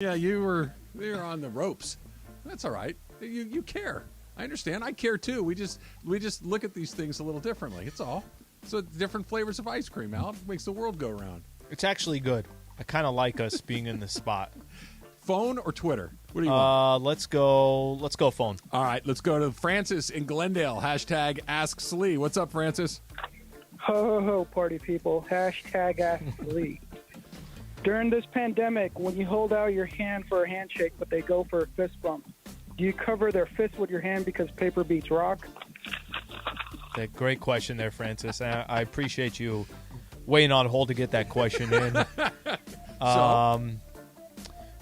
Yeah, you're on the ropes. That's all right. You care. I understand. I care too. We just look at these things a little differently. It's all. So different flavors of ice cream, Al. Makes the world go round. It's actually good. I kind of like us being in the spot. Phone or Twitter? What do you want? Let's go phone. All right, let's go to Francis in Glendale. Hashtag Ask Slee. What's up, Francis? Ho, ho, ho, party people. Hashtag Ask Lee. During this pandemic, when you hold out your hand for a handshake, but they go for a fist bump, do you cover their fist with your hand because paper beats rock? Great question there, Francis. I appreciate you waiting on hold to get that question in.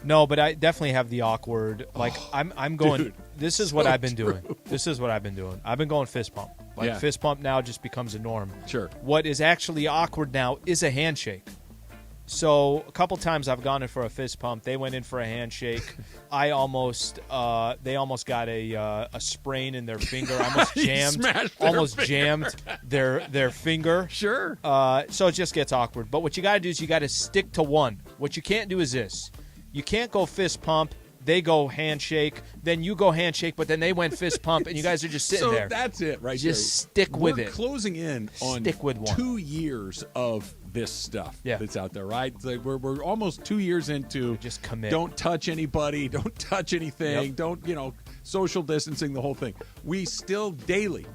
No, but I definitely have the awkward. Like I'm going. Dude, this is what I've been doing. This is what I've been doing. I've been going fist pump. Fist pump now just becomes a norm. Sure. What is actually awkward now is a handshake. So a couple times I've gone in for a fist pump. They went in for a handshake. They almost got a sprain in their finger. Almost jammed their finger. Sure. So it just gets awkward. But what you got to do is you got to stick to one. What you can't do is this. You can't go fist pump. They go handshake. Then you go handshake, but then they went fist pump, and you guys are just sitting there. So that's it, right? Just stick with it. We're closing in on 2 years of this stuff that's out there, right? It's like we're almost 2 years into just commit. Don't touch anybody. Don't touch anything. Don't, social distancing, the whole thing. We still daily,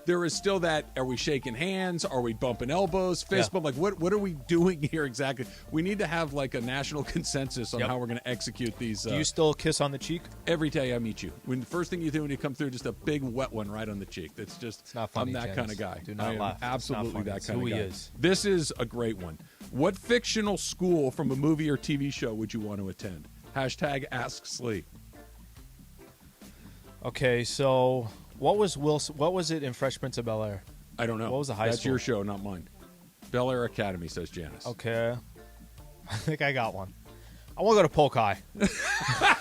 there is still that, are we shaking hands? Are we bumping elbows? Fist bump? Like, what are we doing here exactly? We need to have, like, a national consensus on how we're going to execute these. Do you still kiss on the cheek? Every day I meet you. The first thing you do when you come through, just a big wet one right on the cheek. That's just, it's not funny, I'm that James. kind of guy. Do not laugh. Absolutely that kind of guy. Who he is. This is a great one. What fictional school from a movie or TV show would you want to attend? Hashtag Ask Slee. Okay, so... What was it in Fresh Prince of Bel-Air? I don't know. What was the high That's school? your show, not mine. Bel Air Academy, says Janice. Okay. I think I got one. I want to go to Polk High.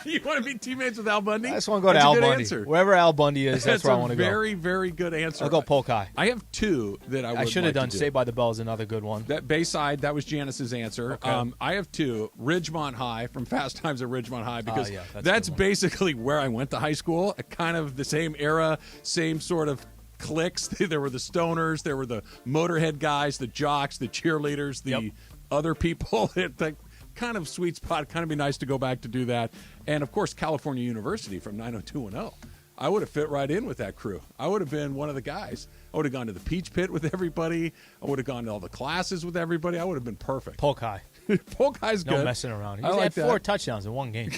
You want to be teammates with Al Bundy? I just want to go to Al Bundy. Answer. Wherever Al Bundy is, that's where I want to go. Very, very good answer. I'll go Polk High. I have two that I should have done do. Saved by the Bell is another good one. That Bayside, that was Janice's answer. Okay. I have two. Ridgemont High from Fast Times at Ridgemont High, because that's a good one. basically where I went to high school. Kind of the same era, same sort of cliques. There were the stoners, there were the Motorhead guys, the jocks, the cheerleaders, the other people. The kind of sweet spot. Kind of be nice to go back to do that. And, of course, California University from 90210. I would have fit right in with that crew. I would have been one of the guys. I would have gone to the Peach Pit with everybody. I would have gone to all the classes with everybody. I would have been perfect. Polk High. Polk High's good. No messing around. He's I like had 4 that. touchdowns in one game.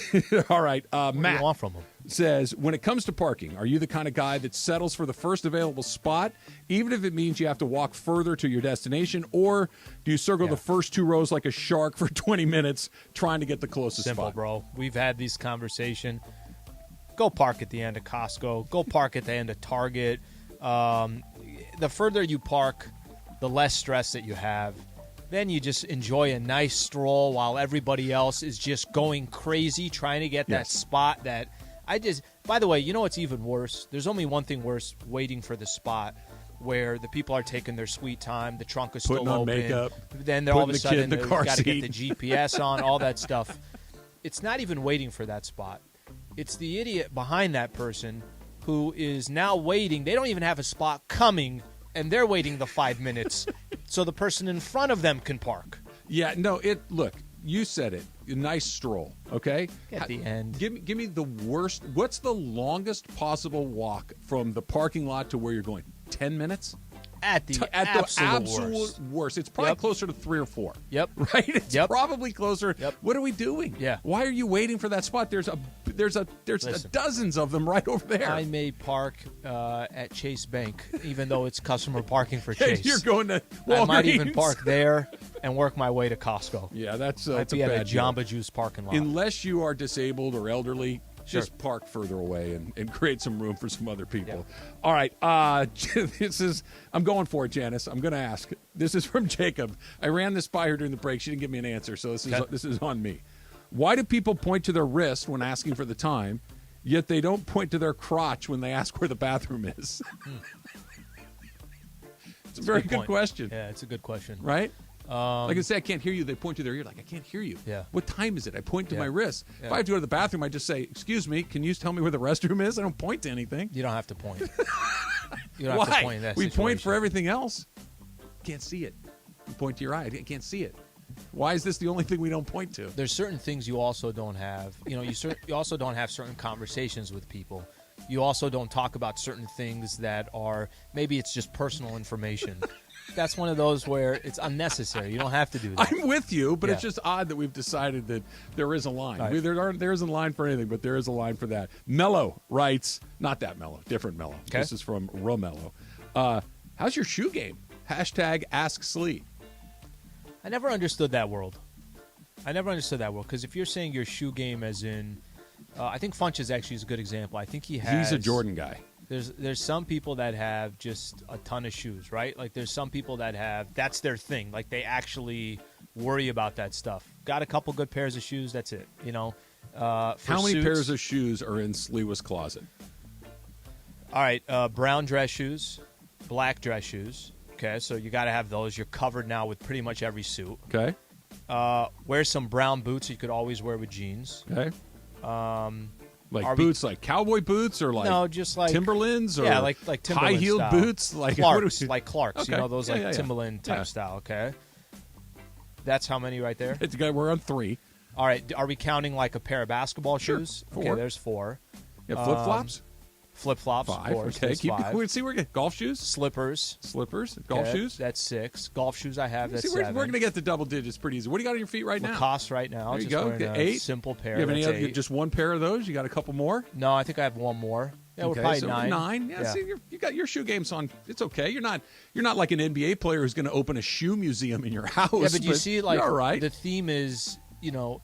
All right. What do Matt you want from him? says, when it comes to parking, are you the kind of guy that settles for the first available spot, even if it means you have to walk further to your destination, or do you circle the first 2 rows like a shark for 20 minutes trying to get the closest Simple, spot? bro. We've had this conversation. Go park at the end of Costco. Go park at the end of Target. The further you park, the less stress that you have. Then you just enjoy a nice stroll while everybody else is just going crazy trying to get that spot that by the way, you know what's even worse? There's only one thing worse, waiting for the spot where the people are taking their sweet time, the trunk is still Putting on open. Makeup, then they're all of a sudden they've got to get the GPS on, all that stuff. It's not even waiting for that spot. It's the idiot behind that person who is now waiting. They don't even have a spot coming, and they're waiting the 5 minutes so the person in front of them can park. Yeah, no, look, you said it. A nice stroll, okay? At the end. Give me the worst. What's the longest possible walk from the parking lot to where you're going? 10 minutes? At the absolute worst. It's probably closer to 3 or 4. Yep. Right? It's probably closer. Yep. What are we doing? Yeah. Why are you waiting for that spot? There's dozens of them right over there. I may park at Chase Bank, even though it's customer parking for Chase. You're going to Walgreens. I might even park there and work my way to Costco. Yeah, that's a at a bad deal. Jamba Juice parking lot. Unless you are disabled or elderly, just park further away and create some room for some other people. Yeah. All right. I'm going for it, Janice. I'm going to ask. This is from Jacob. I ran this by her during the break. She didn't give me an answer, so this is on me. Why do people point to their wrist when asking for the time, yet they don't point to their crotch when they ask where the bathroom is? It's a very good question. Yeah, it's a good question. Right? Like I say, I can't hear you. They point to their ear like, I can't hear you. Yeah. What time is it? I point to Yeah. my wrist. Yeah. If I have to go to the bathroom, I just say, excuse me, can you tell me where the restroom is? I don't point to anything. You don't have to point. You don't Why? have to point in that We point situation. for everything else. Can't see it. You point to your eye. I can't see it. Why is this the only thing we don't point to? There's certain things you also don't have. You also don't have certain conversations with people. You also don't talk about certain things that are, maybe it's just personal information. That's one of those where it's unnecessary. You don't have to do that. I'm with you, but Yeah. it's just odd that we've decided that there is a line. Right. There isn't a line for anything, but there is a line for that. Mello writes, not that Mello, different Mello. Okay. This is from Romello. How's your shoe game? Hashtag Ask Slee. I never understood that world. Because if you're saying your shoe game as in, I think Funch is actually a good example. I think he has. He's a Jordan guy. There's some people that have just a ton of shoes, right? Like there's some people that have, that's their thing. Like they actually worry about that stuff. Got a couple good pairs of shoes, that's it. You know. How many pairs of shoes are in Sliwa's closet? All right, brown dress shoes, black dress shoes. Okay, so you got to have those. You're covered now with pretty much every suit. Okay. Wear some brown boots you could always wear with jeans. Okay. Like RV boots, like cowboy boots, or like No, just like Timberlands, or yeah, like Timberland high-heeled style. boots, like what do Clarks, we- like Clarks. Okay. You know those Yeah, like yeah, yeah. Timberland type Yeah. style. Okay, that's how many right there. We're on 3. All right, are we counting like a pair of basketball Sure. shoes? 4. Okay, there's 4. Yeah, flip flops. Flip flops, 5. of course. Okay. There's 5. Let's see. We're getting golf shoes, Slippers, slippers, golf okay, shoes. That's 6. Golf shoes I have. That's See, we're 7. going to get to double digits pretty easy. What do you got on your feet right now? Lacoste right now. There you just go. wearing Get a 8. simple pair. You have any That's other? 8. Just one pair of those? You got a couple more? No, I think I have one more. Yeah, Okay, we're probably so 9. 9. Yeah. See, you got your shoe game's on. It's okay. You're not like an NBA player who's going to open a shoe museum in your house. Yeah, but you see, like, you're all right. the theme is,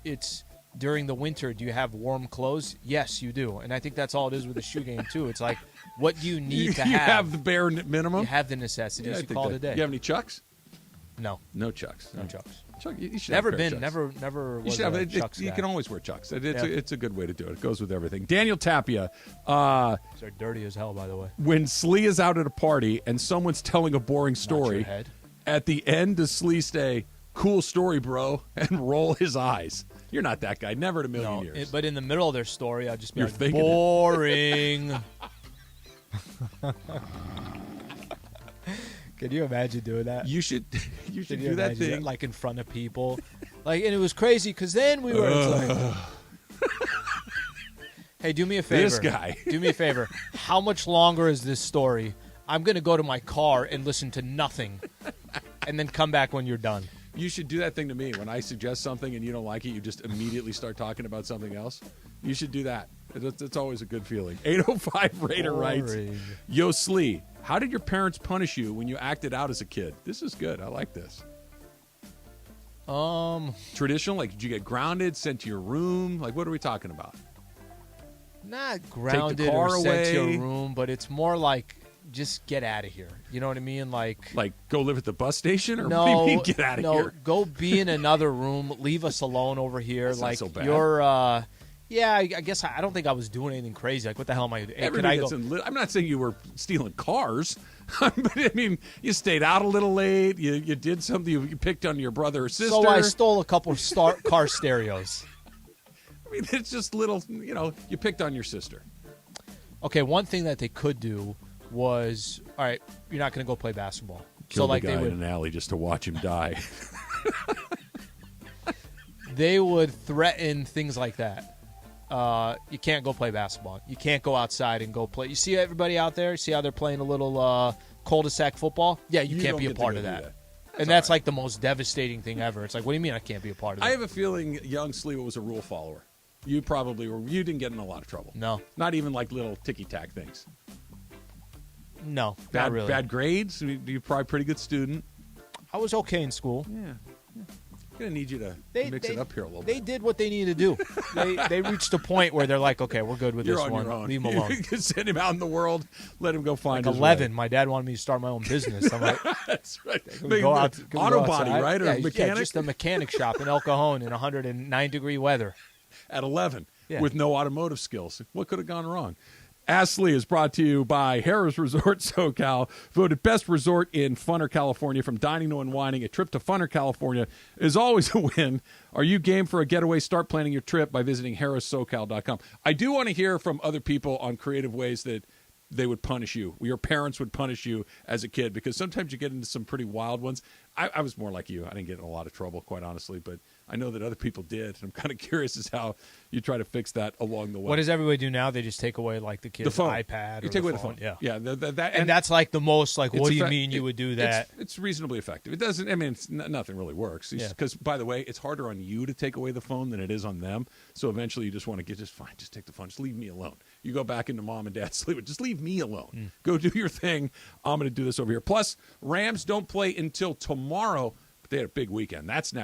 it's during the winter. Do you have warm clothes? Yes, you do. And I think that's all it is with the shoe game, too. It's like, what do you need to you have? have the bare minimum. You have the necessities. Yeah, I You think call that- it a day. You have any Chucks? No, No Chucks. no Chucks. Chuck, you should Never have a pair of been. Chucks. Never You was should have. a Chucks You guy. can always wear Chucks. Yeah. It's a good way to do it. It goes with everything. Daniel Tapia. They're dirty as hell, by the way. When Slee is out at a party and someone's telling a boring Not story, your head. at the end does Slee say, "Cool story, bro," and roll his eyes? You're not that guy. Never in a million No, years. but in the middle of their story, I'll just be You're like, thinking it. boring. Can you imagine doing that? you should Can you do that imagine thing. like in front of people, like, and it was crazy because then we were. it's like, hey, do me a favor. This guy. Do me a favor. How much longer is this story? I'm gonna go to my car and listen to nothing, and then come back when you're done. You should do that thing to me. When I suggest something and you don't like it, you just immediately start talking about something else. You should do that. It's always a good feeling. 805 Raider writes, Boring. Yo, Slee, how did your parents punish you when you acted out as a kid? This is good. I like this. Traditional? Like, did you get grounded, sent to your room? Like, what are we talking about? Not grounded car or sent to away. your room, but it's more like just get out of here. You know what I mean? Like Go live at the bus station? Or no, what do you mean, get out of no, here? go be in another room. Leave us alone over here. That's not like so bad. you're. Yeah, I guess I don't think I was doing anything crazy. Like, what the hell am I? Hey, could Everything I go? that's I'm not saying you were stealing cars, but I mean, you stayed out a little late. You did something. You picked on your brother or sister. So I stole a couple car stereos. I mean, it's just little. You picked on your sister. Okay, one thing that they could do was, all right, you're not going to go play basketball. Kill so like the guy they would, in an alley just to watch him die. they would threaten things like that. You can't go play basketball. You can't go outside and go play. You see everybody out there? See how they're playing a little cul-de-sac football? Yeah, you can't don't be a get to part go of do that. That's And that's all right. like the most devastating thing ever. It's like, what do you mean I can't be a part of that? I have a feeling young Sliwa was a rule follower. You probably were. You didn't get in a lot of trouble. No. Not even like little ticky-tack things. No, Bad, not really. bad grades? You're probably a pretty good student. I was okay in school. Yeah. I'm going to need you to They- mix they- it up here a little They bit. did what they needed to do. They reached a point where they're like, okay, we're good with You're this on one. your own. Leave him alone. You can send him out in the world. Let him go find Like his 11, way. my dad wanted me to start my own business. I'm like, That's right. can we go out? Can we Auto go body, outside? right? Or Yeah, mechanic? Yeah, just a mechanic shop in El Cajon in 109-degree weather. At 11 Yeah. with no automotive skills. What could have gone wrong? Ask Lee is brought to you by Harrah's Resort SoCal, voted best resort in Funner, California. From dining to unwinding, a trip to Funner, California is always a win. Are you game for a getaway? Start planning your trip by visiting harrahssocal.com. I do want to hear from other people on creative ways that they would punish you. Your parents would punish you as a kid, because sometimes you get into some pretty wild ones. I was more like you. I didn't get in a lot of trouble, quite honestly, but I know that other people did. I'm kind of curious as how you try to fix that along the way. What does everybody do now? They just take away like the kid's iPad. You or take away the the phone. Yeah. And that's like the most like. What do you effect- mean you would do that? It's reasonably effective. It doesn't. I mean, nothing really works. Because by the way, it's harder on you to take away the phone than it is on them. So eventually, you just want to get just fine. Just take the phone. Just leave me alone. You go back into mom and dad's sleep. Just leave me alone. Go do your thing. I'm going to do this over here. Plus, Rams don't play until tomorrow. But they had a big weekend. That's next.